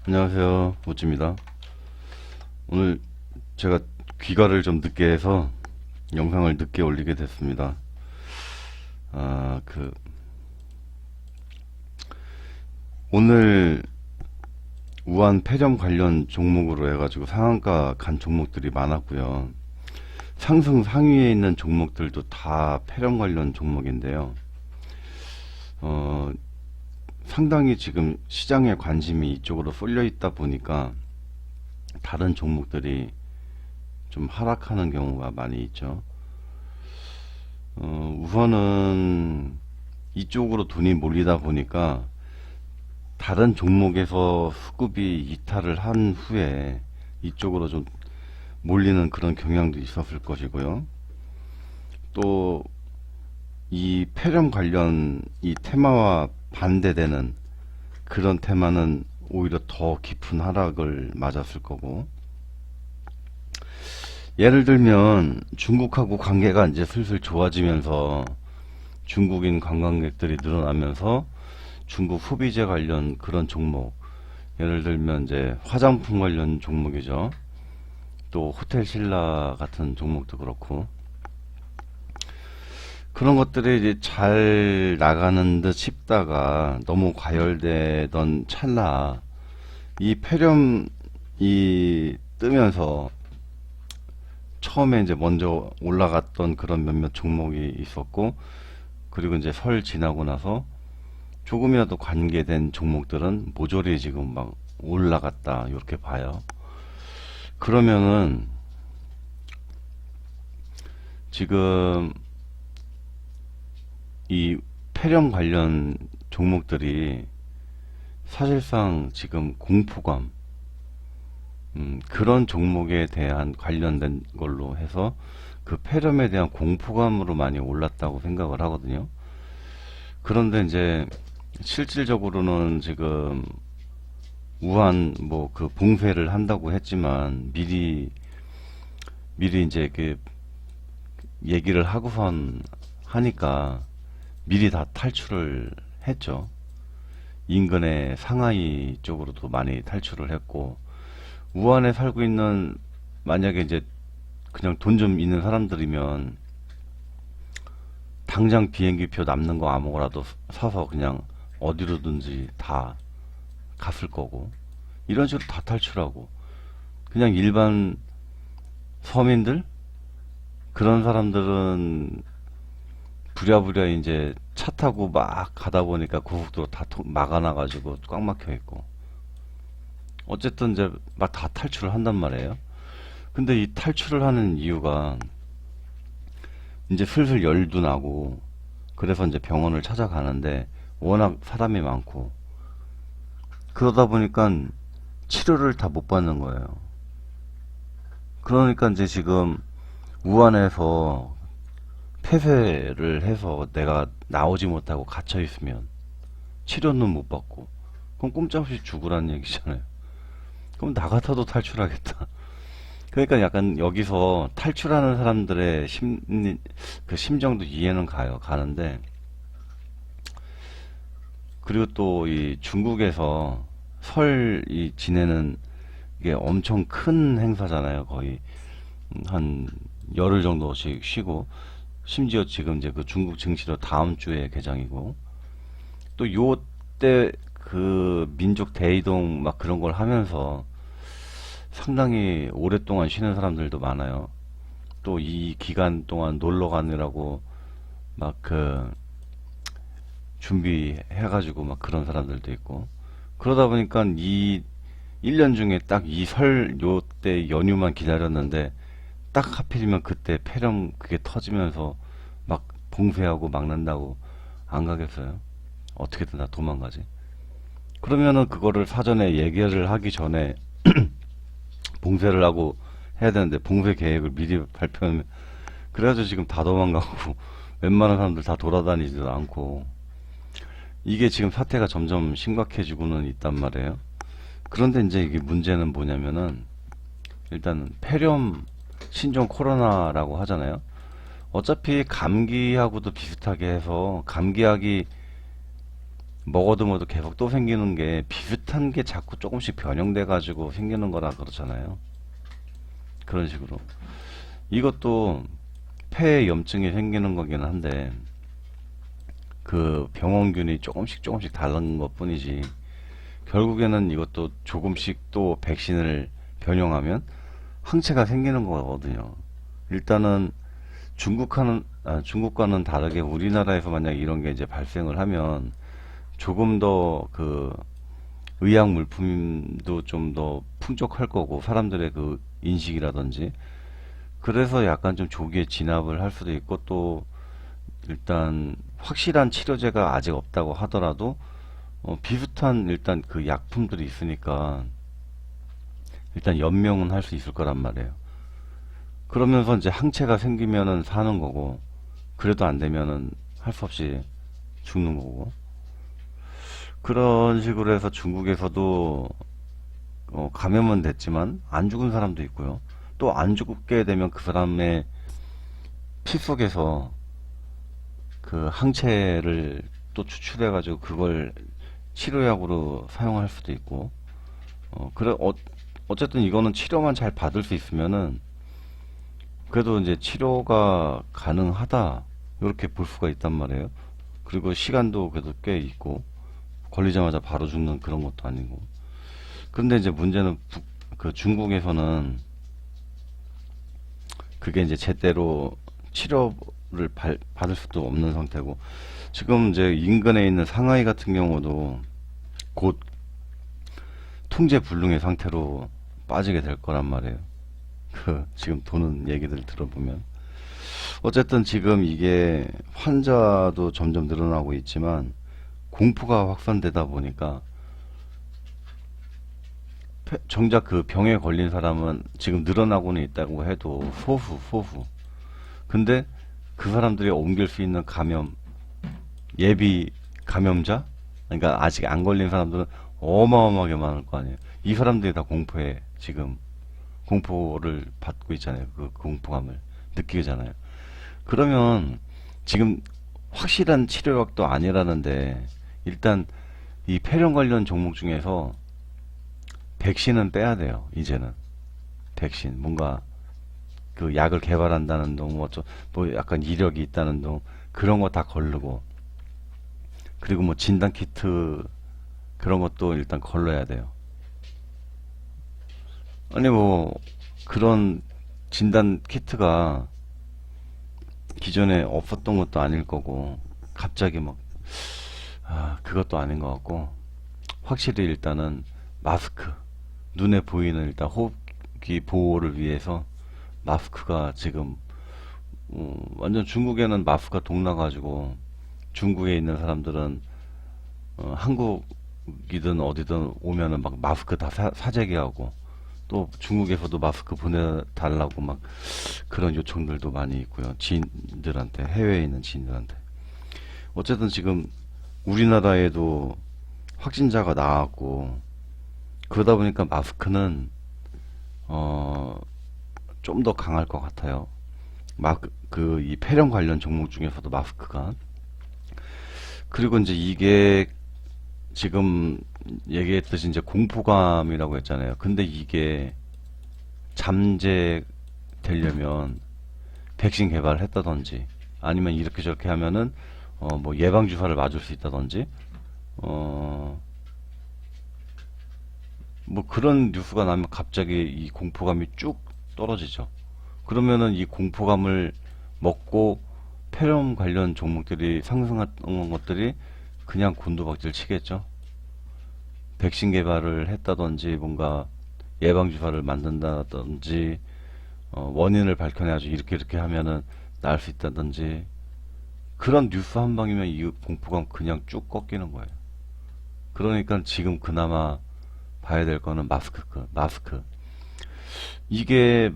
안녕하세요, 모찌입니다. 오늘 제가 귀가를 좀 늦게 해서 영상을 늦게 올리게 됐습니다. 아, 오늘 우한 폐렴 관련 종목으로 해가지고 상한가 간 종목들이 많았고요. 상승 상위에 있는 종목들도 다 폐렴 관련 종목인데요. 어, 상당히 지금 시장의 관심이 이쪽으로 쏠려 있다 보니까 다른 종목들이 좀 하락하는 경우가 많이 있죠. 우선은 이쪽으로 돈이 몰리다 보니까 다른 종목에서 수급이 이탈을 한 후에 이쪽으로 좀 몰리는 그런 경향도 있었을 것이고요. 또 이 폐렴 관련 이 테마와 반대되는 그런 테마는 오히려 더 깊은 하락을 맞았을 거고, 예를 들면 중국하고 관계가 이제 슬슬 좋아지면서 중국인 관광객들이 늘어나면서 중국 소비재 관련 그런 종목, 예를 들면 이제 화장품 관련 종목이죠. 또 호텔 신라 같은 종목도 그렇고, 그런 것들이 이제 잘 나가는 듯 싶다가 너무 과열되던 찰나 이 폐렴이 뜨면서 처음에 이제 먼저 올라갔던 그런 몇몇 종목이 있었고, 그리고 이제 설 지나고 나서 조금이라도 관계된 종목들은 모조리 지금 막 올라갔다 이렇게 봐요. 그러면은 지금 이 폐렴 관련 종목들이 사실상 지금 공포감, 그런 종목에 대한 관련된 걸로 해서 그 폐렴에 대한 공포감으로 많이 올랐다고 생각을 하거든요. 그런데 이제 실질적으로는 지금 우한 뭐 그 봉쇄를 한다고 했지만 미리 이제 그 얘기를 하고선 하니까 미리 다 탈출을 했죠. 인근의 상하이 쪽으로도 많이 탈출을 했고, 우한에 살고 있는, 만약에 이제 그냥 돈 좀 있는 사람들이면 당장 비행기표 남는 거 아무거나도 사서 그냥 어디로든지 다 갔을 거고, 이런 식으로 다 탈출하고, 그냥 일반 서민들 그런 사람들은 부랴부랴 이제 차 타고 막 가다 보니까 고속도로 다 막아놔가지고 꽉 막혀 있고, 어쨌든 이제 막 다 탈출을 한단 말이에요. 근데 이 탈출을 하는 이유가 이제 슬슬 열도 나고, 그래서 이제 병원을 찾아가는데 워낙 사람이 많고, 그러다 보니까 치료를 다 못 받는 거예요. 그러니까 이제 지금 우한에서 폐쇄를 해서 내가 나오지 못하고 갇혀 있으면 치료는 못 받고, 그럼 꼼짝없이 죽으라는 얘기잖아요. 그럼 나 같아도 탈출하겠다. 그러니까 약간 여기서 탈출하는 사람들의 심리, 그 심정도 이해는 가는데, 그리고 또 이 중국에서 설이 지내는 이게 엄청 큰 행사잖아요. 거의 한 열흘 정도씩 쉬고, 심지어 지금 이제 그 중국 증시도 다음 주에 개장이고, 또 요때 그 민족 대이동 막 그런 걸 하면서 상당히 오랫동안 쉬는 사람들도 많아요. 또 이 기간 동안 놀러 가느라고 막 그 준비해가지고 막 그런 사람들도 있고, 그러다 보니까 이 1년 중에 딱 이 설 요때 연휴만 기다렸는데, 딱 하필이면 그때 폐렴 그게 터지면서 막 봉쇄하고 막는다고 안 가겠어요? 어떻게든 다 도망가지. 그러면은 그거를 사전에 얘기를 하기 전에 봉쇄를 하고 해야 되는데, 봉쇄 계획을 미리 발표하면, 그래가지고 지금 다 도망가고 웬만한 사람들 다 돌아다니지도 않고, 이게 지금 사태가 점점 심각해지고는 있단 말이에요. 그런데 이제 이게 문제는 뭐냐면은, 일단 폐렴 신종 코로나라고 하잖아요. 어차피 감기하고도 비슷하게 해서 감기약이 먹어도 뭐도 계속 또 생기는 게 비슷한 게 자꾸 조금씩 변형돼 가지고 생기는 거라 그러잖아요. 그런 식으로. 이것도 폐에 염증이 생기는 거긴 한데 그 병원균이 조금씩 조금씩 다른 것 뿐이지 결국에는 이것도 조금씩 또 백신을 변형하면 항체가 생기는 거거든요. 일단은 중국과는 다르게 우리나라에서 만약 이런 게 이제 발생을 하면 조금 더 그 의약 물품도 좀 더 풍족할 거고 사람들의 그 인식이라든지 그래서 약간 좀 조기에 진압을 할 수도 있고 또 일단 확실한 치료제가 아직 없다고 하더라도 비슷한 일단 그 약품들이 있으니까 일단 연명은 할 수 있을 거란 말이에요. 그러면서 이제 항체가 생기면은 사는 거고 그래도 안 되면은 할 수 없이 죽는 거고 그런 식으로 해서 중국에서도 감염은 됐지만 안 죽은 사람도 있고요. 또 안 죽게 되면 그 사람의 피 속에서 그 항체를 또 추출해 가지고 그걸 치료약으로 사용할 수도 있고 그래 어쨌든 이거는 치료만 잘 받을 수 있으면은 그래도 이제 치료가 가능하다 이렇게 볼 수가 있단 말이에요. 그리고 시간도 그래도 꽤 있고 걸리자마자 바로 죽는 그런 것도 아니고. 근데 이제 문제는 그 중국에서는 그게 이제 제대로 치료를 받을 수도 없는 상태고 지금 이제 인근에 있는 상하이 같은 경우도 곧 통제 불능의 상태로 빠지게 될 거란 말이에요. 그 지금 도는 얘기들 들어보면 어쨌든 지금 이게 환자도 점점 늘어나고 있지만 공포가 확산되다 보니까 정작 그 병에 걸린 사람은 지금 늘어나고는 있다고 해도 소수. 근데 그 사람들이 옮길 수 있는 감염, 예비 감염자? 그러니까 아직 안 걸린 사람들은 어마어마하게 많을 거 아니에요. 이 사람들이 다 공포에 지금 공포를 받고 있잖아요. 그 공포감을 느끼잖아요. 그러면 지금 확실한 치료약도 아니라는데 일단 이 폐렴 관련 종목 중에서 백신은 빼야 돼요. 이제는 백신 뭔가 그 약을 개발한다는 뭐 약간 이력이 있다는 둥 그런 거 다 걸르고 그리고 뭐 진단 키트 그런 것도 일단 걸러야 돼요. 아니 뭐 그런 진단 키트가 기존에 없었던 것도 아닐 거고 갑자기 막 그것도 아닌 것 같고 확실히 일단은 마스크 눈에 보이는 일단 호흡기 보호를 위해서 마스크가 지금 완전 중국에는 마스크가 동나가지고 중국에 있는 사람들은 한국이든 어디든 오면은 막 마스크 다 사재기하고 또 중국에서도 마스크 보내달라고 막 그런 요청들도 많이 있고요. 지인들한테 해외에 있는 지인들한테 어쨌든 지금 우리나라에도 확진자가 나왔고 그러다 보니까 마스크는 좀 더 강할 것 같아요. 이 폐렴 관련 종목 중에서도 마스크가 그리고 이제 이게 지금 얘기했듯이 이제 공포감이라고 했잖아요. 근데 이게 잠재되려면 백신 개발을 했다든지 아니면 이렇게 저렇게 하면은 뭐 예방 주사를 맞을 수 있다든지 뭐 그런 뉴스가 나면 갑자기 이 공포감이 쭉 떨어지죠. 그러면은 이 공포감을 먹고 폐렴 관련 종목들이 상승한 것들이 그냥 곤두박질 치겠죠. 백신 개발을 했다든지 뭔가 예방주사를 만든다든지 원인을 밝혀내가지고 이렇게 하면은 나을 수 있다든지 그런 뉴스 한 방이면 이 공포감 그냥 쭉 꺾이는 거예요. 그러니까 지금 그나마 봐야 될 거는 마스크. 이게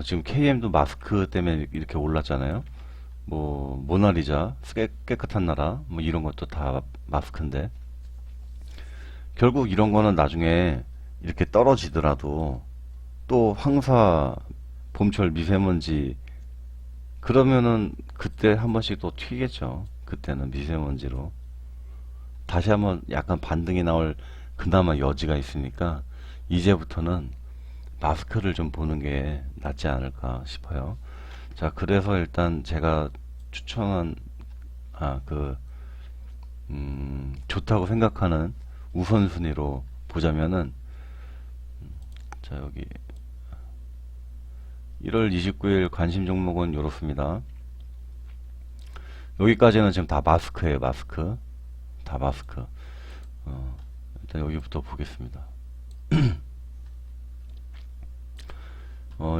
지금 KM도 마스크 때문에 이렇게 올랐잖아요. 뭐 모나리자, 깨끗한 나라, 뭐 이런 것도 다 마스크인데 결국 이런 거는 나중에 이렇게 떨어지더라도 또 황사, 봄철 미세먼지 그러면은 그때 한 번씩 또 튀겠죠. 그때는 미세먼지로. 다시 한번 약간 반등이 나올 그나마 여지가 있으니까 이제부터는 마스크를 좀 보는 게 낫지 않을까 싶어요. 자, 그래서 일단 제가 추천한, 아, 그, 좋다고 생각하는 우선순위로 보자면은, 자, 여기, 1월 29일 관심 종목은 이렇습니다. 여기까지는 지금 다 마스크예요, 마스크. 다 마스크. 일단 여기부터 보겠습니다.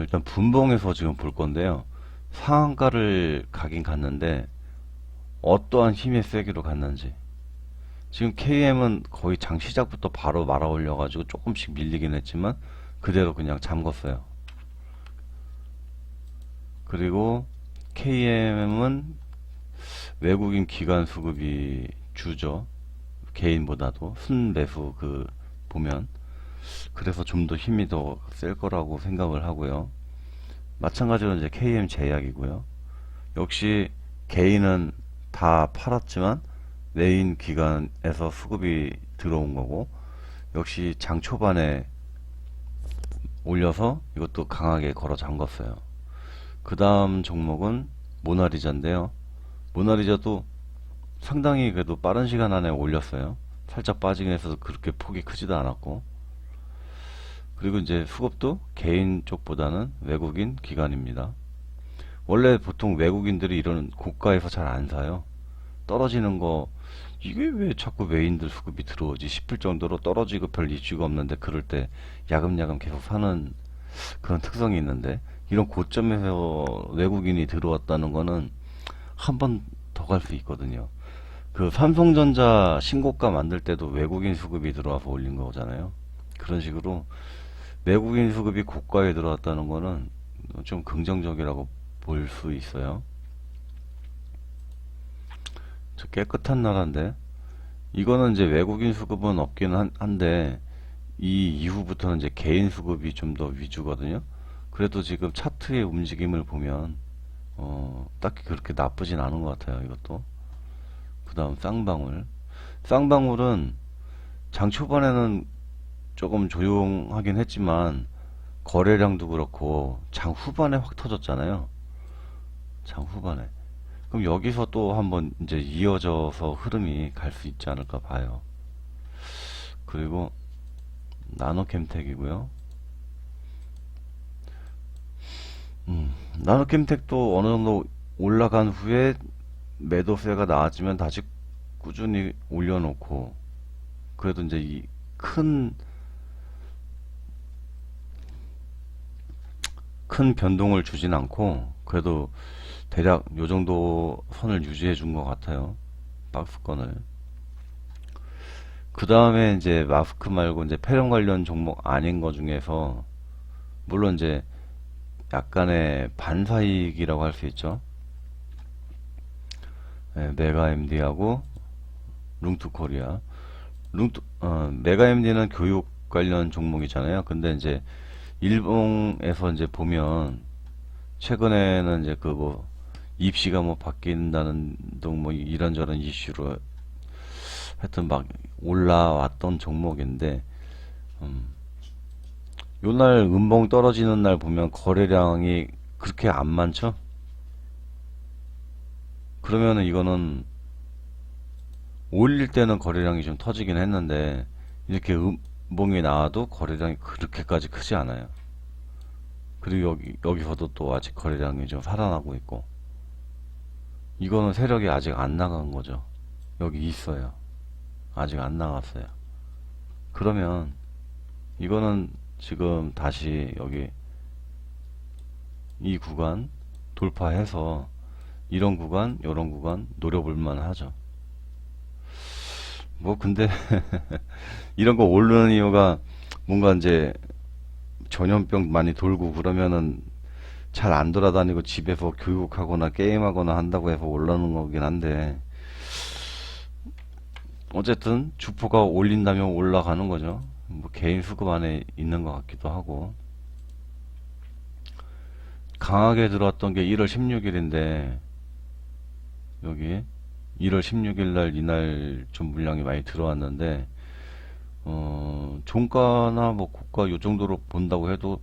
일단 분봉에서 지금 볼 건데요. 상한가를 가긴 갔는데, 어떠한 힘의 세기로 갔는지. 지금 KM은 거의 장 시작부터 바로 말아 올려가지고 조금씩 밀리긴 했지만, 그대로 그냥 잠궜어요. 그리고 KM은 외국인 기관 수급이 주죠. 개인보다도 순매수 보면 그래서 좀 더 힘이 더 셀 거라고 생각을 하고요. 마찬가지로 이제 KM 제약이고요. 역시 개인은 다 팔았지만 메인 기관에서 수급이 들어온 거고, 역시 장 초반에 올려서 이것도 강하게 걸어 잠궜어요. 그 다음 종목은 모나리자인데요. 모나리자도 상당히 그래도 빠른 시간 안에 올렸어요. 살짝 빠지긴 해서 그렇게 폭이 크지도 않았고, 그리고 이제 수급도 개인 쪽보다는 외국인 기관입니다. 원래 보통 외국인들이 이런 고가에서 잘 안 사요. 떨어지는 거 이게 왜 자꾸 외인들 수급이 들어오지 싶을 정도로 떨어지고 별 이슈가 없는데, 그럴 때 야금야금 계속 사는 그런 특성이 있는데, 이런 고점에서 외국인이 들어왔다는 거는 한 번 더 갈 수 있거든요. 그 삼성전자 신고가 만들 때도 외국인 수급이 들어와서 올린 거잖아요. 그런 식으로 외국인 수급이 고가에 들어왔다는 거는 좀 긍정적이라고 볼 수 있어요. 저 깨끗한 나라인데, 이거는 이제 외국인 수급은 없긴 한데, 이 이후부터는 이제 개인 수급이 좀 더 위주거든요. 그래도 지금 차트의 움직임을 보면 딱히 그렇게 나쁘진 않은 것 같아요, 이것도. 그 다음 쌍방울. 쌍방울은 장 초반에는 조금 조용하긴 했지만 거래량도 그렇고 장 후반에 확 터졌잖아요. 장 후반에. 그럼 여기서 또 한번 이제 이어져서 흐름이 갈 수 있지 않을까 봐요. 그리고 나노캠텍이고요. 나노캠텍도 어느 정도 올라간 후에 매도세가 나왔지만 다시 꾸준히 올려놓고, 그래도 이제 이 큰 변동을 주진 않고, 그래도 대략 요 정도 선을 유지해 준 것 같아요. 박스권을. 그 다음에 이제 마스크 말고 이제 폐렴 관련 종목 아닌 거 중에서, 물론 이제 약간의 반사이익이라고 할 수 있죠. 네, 메가MD하고 룽투코리아. 메가MD는 교육 관련 종목이잖아요. 근데 이제 일봉에서 이제 보면 최근에는 이제 그 뭐 입시가 뭐 바뀐다는 등 뭐 이런저런 이슈로 하여튼 막 올라왔던 종목인데, 요날 음봉 떨어지는 날 보면 거래량이 그렇게 안 많죠? 그러면은 이거는 올릴 때는 거래량이 좀 터지긴 했는데, 이렇게 음봉이 나와도 거래량이 그렇게까지 크지 않아요. 그리고 여기서도 또 아직 거래량이 좀 살아나고 있고, 이거는 세력이 아직 안 나간 거죠. 여기 있어요. 아직 안 나갔어요. 그러면 이거는 지금 다시 여기 이 구간 돌파해서 이런 구간, 요런 구간 노려볼만 하죠. 뭐 근데 이런 거 오르는 이유가 뭔가 이제 전염병 많이 돌고 그러면은 잘 안 돌아다니고 집에서 교육하거나 게임하거나 한다고 해서 올라오는 거긴 한데, 어쨌든 주포가 올린다면 올라가는 거죠. 뭐 개인 수급 안에 있는 것 같기도 하고. 강하게 들어왔던 게 1월 16일인데 여기 1월 16일 날 이날 좀 물량이 많이 들어왔는데 종가나 뭐 고가 요 정도로 본다고 해도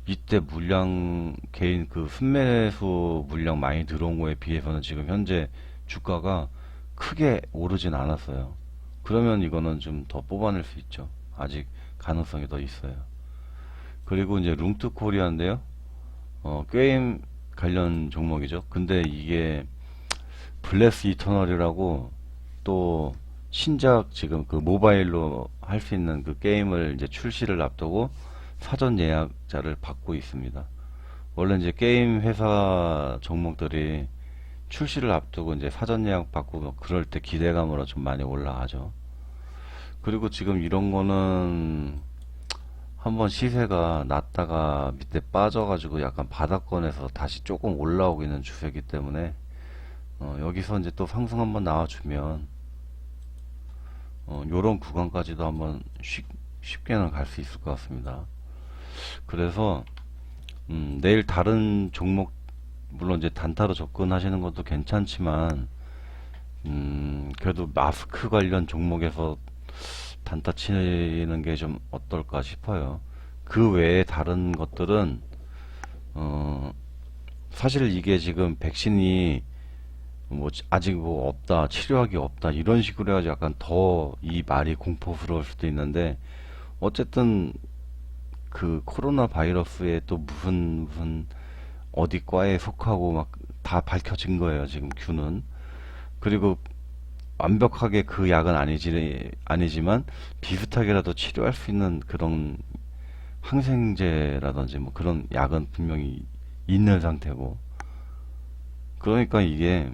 이때 물량 개인 그 순매수 물량 많이 들어온 거에 비해서는 지금 현재 주가가 크게 오르진 않았어요. 그러면 이거는 좀 더 뽑아낼 수 있죠. 아직 가능성이 더 있어요. 그리고 이제 룽트 코리아인데요. 게임 관련 종목이죠. 근데 이게 블레스 이터널이라고 또 신작 지금 그 모바일로 할 수 있는 그 게임을 이제 출시를 앞두고 사전 예약자를 받고 있습니다. 원래 이제 게임 회사 종목들이 출시를 앞두고 이제 사전 예약 받고 뭐 그럴 때 기대감으로 좀 많이 올라가죠. 그리고 지금 이런 거는 한번 시세가 났다가 밑에 빠져가지고 약간 바닥권에서 다시 조금 올라오고 있는 추세이기 때문에 여기서 이제 또 상승 한번 나와주면 요런 구간까지도 한번 쉽게는 갈 수 있을 것 같습니다. 그래서 내일 다른 종목 물론 이제 단타로 접근하시는 것도 괜찮지만 그래도 마스크 관련 종목에서 단타 치는 게 좀 어떨까 싶어요. 그 외에 다른 것들은 사실 이게 지금 백신이 뭐 아직 뭐 없다, 치료약이 없다 이런 식으로 해가지고 약간 더 이 말이 공포스러울 수도 있는데 어쨌든 그 코로나 바이러스에 또 무슨 어디 과에 속하고 막 다 밝혀진 거예요 지금 큐는. 그리고 완벽하게 그 약은 아니지만 비슷하게라도 치료할 수 있는 그런 항생제라든지 뭐 그런 약은 분명히 있는 상태고. 그러니까 이게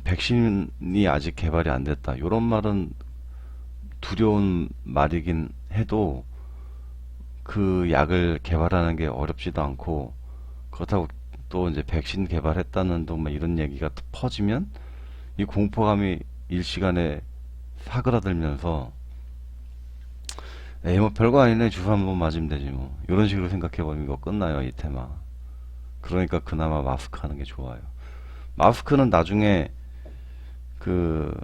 백신이 아직 개발이 안 됐다 요런 말은 두려운 말이긴 해도 그 약을 개발하는 게 어렵지도 않고, 그렇다고 또 이제 백신 개발했다는 둥 이런 얘기가 또 퍼지면 이 공포감이 일시간에 사그라들면서 에이 뭐 별거 아니네 주사 한번 맞으면 되지 뭐 이런 식으로 생각해버리면 이거 끝나요 이 테마. 그러니까 그나마 마스크 하는 게 좋아요. 마스크는 나중에 그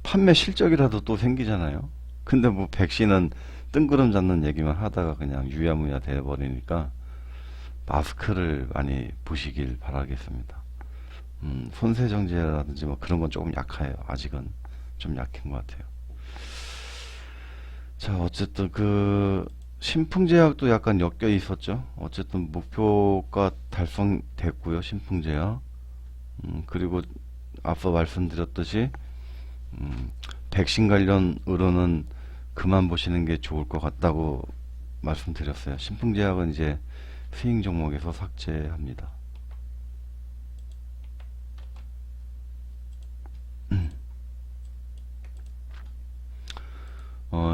판매 실적이라도 또 생기잖아요. 근데 뭐 백신은 뜬구름 잡는 얘기만 하다가 그냥 유야무야 돼버리니까 마스크를 많이 보시길 바라겠습니다. 손세정제라든지 뭐 그런 건 조금 약해요. 아직은 좀 약한 것 같아요. 자, 어쨌든 그 신풍제약도 약간 엮여 있었죠. 어쨌든 목표가 달성됐고요. 신풍제약. 그리고 앞서 말씀드렸듯이 백신 관련으로는 그만 보시는 게 좋을 것 같다고 말씀드렸어요. 신풍제약은 이제 스윙 종목에서 삭제합니다.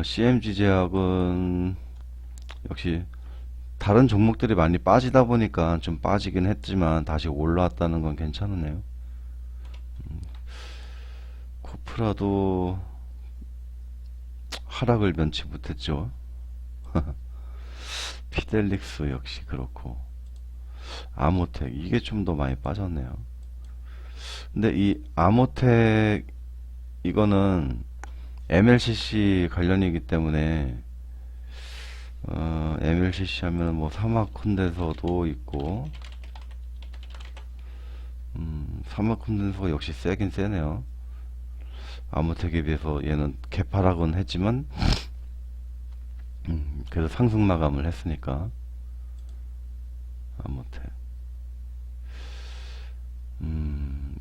CMG 제약은 역시 다른 종목들이 많이 빠지다 보니까 좀 빠지긴 했지만 다시 올라왔다는 건 괜찮으네요. 코프라도 하락을 면치 못했죠. 피델릭스 역시 그렇고 아모텍 이게 좀 더 많이 빠졌네요. 근데 이 아모텍 이거는 MLCC 관련이기 때문에 MLCC 하면 뭐 사막 콘덴서도 있고 사막 콘덴서가 역시 세긴 세네요. 아모텍에 비해서 얘는 개파락은 했지만 그래서 상승 마감을 했으니까 아모텍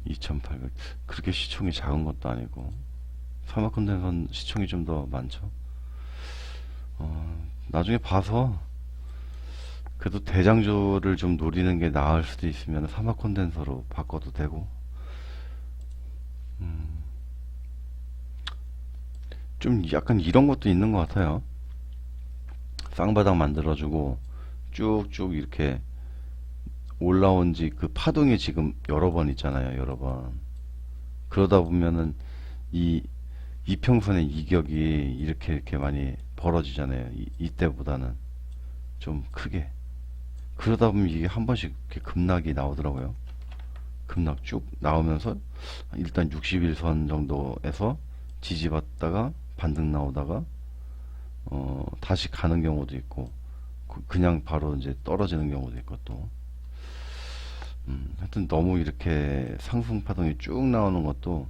2800 그렇게 시총이 작은 것도 아니고 사막 콘덴서는 시총이 좀 더 많죠. 나중에 봐서 그래도 대장주를 좀 노리는 게 나을 수도 있으면 사막 콘덴서로 바꿔도 되고 좀 약간 이런 것도 있는 것 같아요. 쌍바닥 만들어주고 쭉쭉 이렇게 올라온 지 그 파동이 지금 여러 번 있잖아요. 여러 번. 그러다 보면은 이 이평선의 이격이 이렇게 많이 벌어지잖아요. 이때보다는 좀 크게. 그러다 보면 이게 한 번씩 이렇게 급락이 나오더라고요. 급락 쭉 나오면서 일단 61선 정도에서 지지받다가 반등 나오다가 다시 가는 경우도 있고 그냥 바로 이제 떨어지는 경우도 있고 또 하여튼 너무 이렇게 상승 파동이 쭉 나오는 것도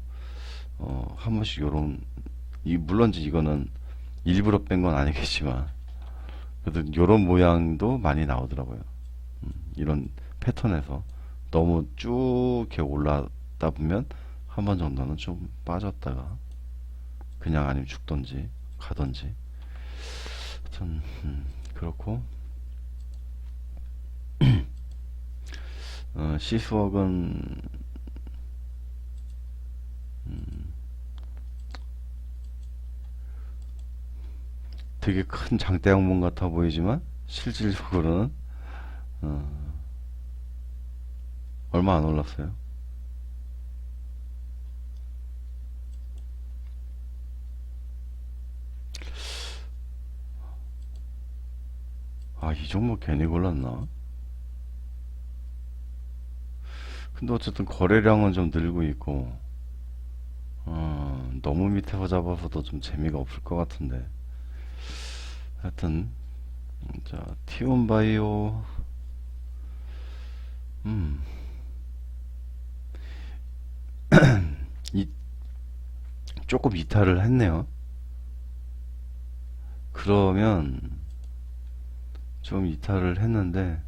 한 번씩 요런 물론 이제 이거는 일부러 뺀 건 아니겠지만 그래도 요런 모양도 많이 나오더라고요. 이런 패턴에서 너무 쭉 이렇게 올라다 보면 한 번 정도는 좀 빠졌다가 그냥 아니면 죽던지 가던지 하여튼 그렇고 시스웍은 되게 큰 장대 항목 같아 보이지만 실질적으로는 어, 얼마 안 올랐어요. 아, 이 종목 괜히 골랐나? 근데 어쨌든 거래량은 좀 늘고 있고 너무 밑에서 잡아서도 좀 재미가 없을 것 같은데 하여튼 자 티온바이오 음, 이, 조금 이탈을 했네요. 그러면 좀 이탈을 했는데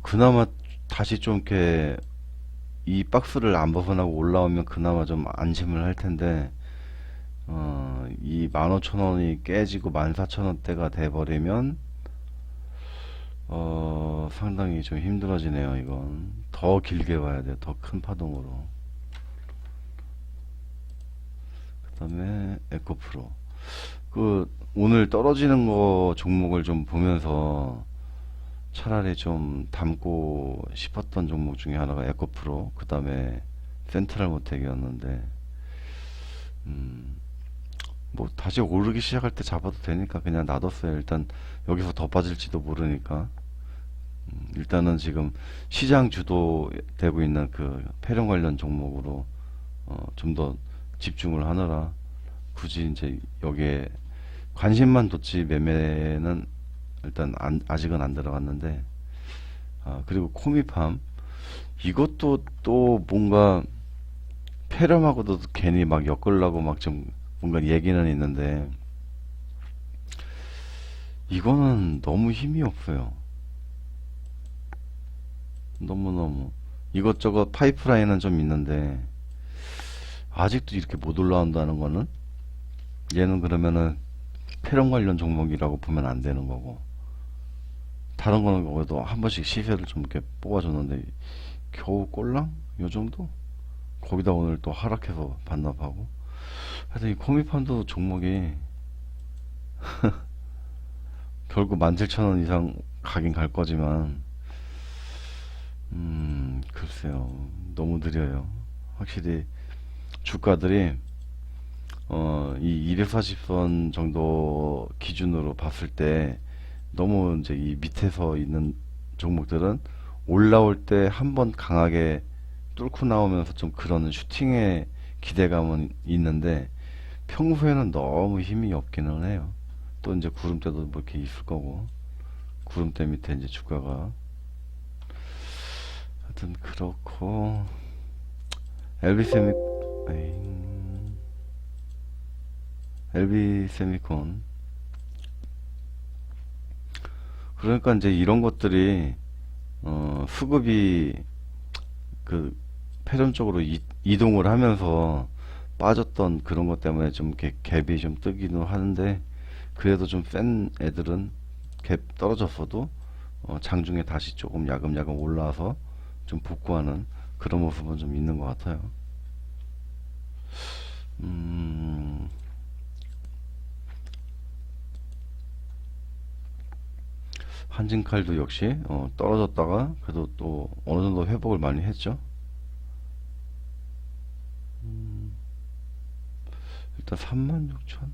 그나마 다시 좀 이렇게 이 박스를 안 벗어나고 올라오면 그나마 좀 안심을 할 텐데 이 15,000원이 깨지고 14,000원대가 돼버리면 상당히 좀 힘들어지네요. 이건 더 길게 봐야 돼요. 더 큰 파동으로. 그 다음에 에코프로 오늘 떨어지는 거 종목을 좀 보면서 차라리 좀 담고 싶었던 종목 중에 하나가 에코프로, 그 다음에 센트럴 모텍이었는데, 뭐 다시 오르기 시작할 때 잡아도 되니까 그냥 놔뒀어요. 일단 여기서 더 빠질지도 모르니까. 일단은 지금 시장 주도되고 있는 그 폐렴 관련 종목으로 좀 더 집중을 하느라 굳이 이제 여기에 관심만 뒀지 매매는 일단 아직은 안 들어갔는데 그리고 코미팜 이것도 또 뭔가 폐렴하고도 괜히 막 엮으려고 막 좀 뭔가 얘기는 있는데 이거는 너무 힘이 없어요. 너무너무 이것저것 파이프라인은 좀 있는데 아직도 이렇게 못 올라온다는 거는 얘는 그러면은 폐렴 관련 종목이라고 보면 안 되는 거고 다른 거는 그래도 한 번씩 시세를 좀 이렇게 뽑아줬는데 겨우 꼴랑? 요 정도? 거기다 오늘 또 하락해서 반납하고 하여튼 이 코미판도 종목이 결국 17,000원 이상 가긴 갈 거지만 글쎄요 너무 느려요. 확실히 주가들이 이 240선 정도 기준으로 봤을 때 너무 이제 이 밑에서 있는 종목들은 올라올 때 한번 강하게 뚫고 나오면서 좀 그런 슈팅의 기대감은 있는데 평소에는 너무 힘이 없기는 해요. 또 이제 구름대도 뭐 이렇게 있을 거고 구름대 밑에 이제 주가가 하여튼 그렇고 엘비세미 LB세미콘 그러니까 이제 이런 것들이 수급이 그 패전 쪽으로 이동을 하면서 빠졌던 그런 것 때문에 좀 이렇게 갭이 좀 뜨기는 하는데 그래도 좀 센 애들은 갭 떨어졌어도 장중에 다시 조금 야금야금 올라와서 좀 복구하는 그런 모습은 좀 있는 것 같아요. 한진칼도 역시 떨어졌다가 그래도 또 어느 정도 회복을 많이 했죠. 일단 36,000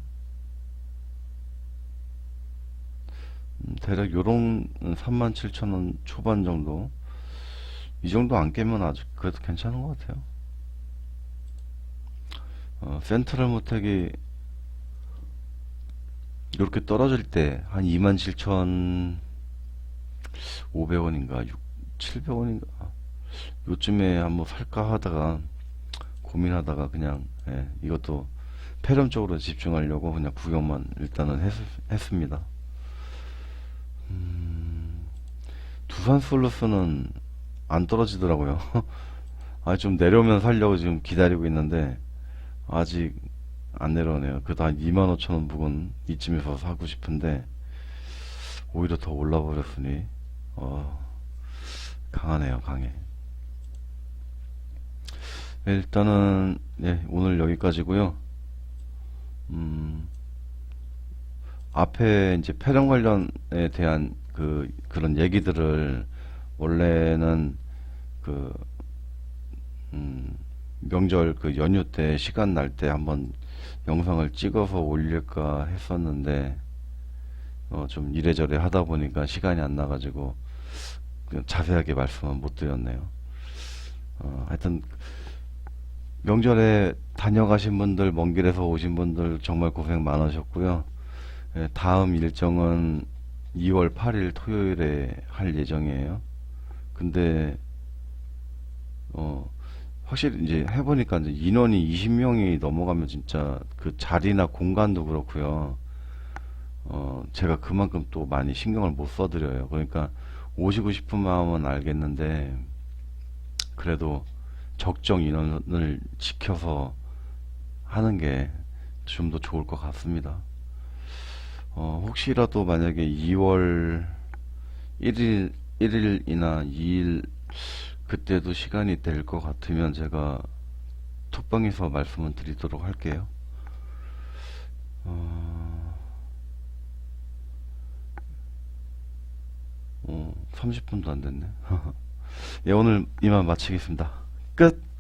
대략 요런 37,000원 초반 정도 이 정도 안 깨면 아직 그래도 괜찮은 것 같아요. 센트럴 모텍이 이렇게 떨어질 때 한 27,500원인가 700원인가 요쯤에 한번 살까 하다가 고민하다가 그냥 이것도 패럼 쪽으로 집중하려고 그냥 구경만 일단은 했습니다. 두산 솔루스는 안 떨어지더라고요. 아, 좀 내려오면 살려고 지금 기다리고 있는데 아직 안 내려오네요. 그래도 한 25,000원 부근 이쯤에서 사고 싶은데 오히려 더 올라버렸으니 강하네요, 강해. 일단은 오늘 여기까지고요. 음, 앞에 이제 폐렴 관련에 대한 그런 얘기들을 원래는 그 명절 그 연휴 때 시간 날 때 한번 영상을 찍어서 올릴까 했었는데 좀 이래저래 하다 보니까 시간이 안 나가지고 그냥 자세하게 말씀은 못 드렸네요. 하여튼 명절에 다녀가신 분들, 먼 길에서 오신 분들 정말 고생 많으셨고요. 다음 일정은 2월 8일 토요일에 할 예정이에요. 근데 확실히 이제 해보니까 이제 인원이 20명이 넘어가면 진짜 그 자리나 공간도 그렇고요. 제가 그만큼 또 많이 신경을 못 써드려요. 그러니까 오시고 싶은 마음은 알겠는데 그래도 적정 인원을 지켜서 하는 게 좀 더 좋을 것 같습니다. 혹시라도 만약에 2월 1일이나 2일 그때도 시간이 될 것 같으면 제가 톡방에서 말씀을 드리도록 할게요. 30분도 안 됐네. 예, 오늘 이만 마치겠습니다. 끝!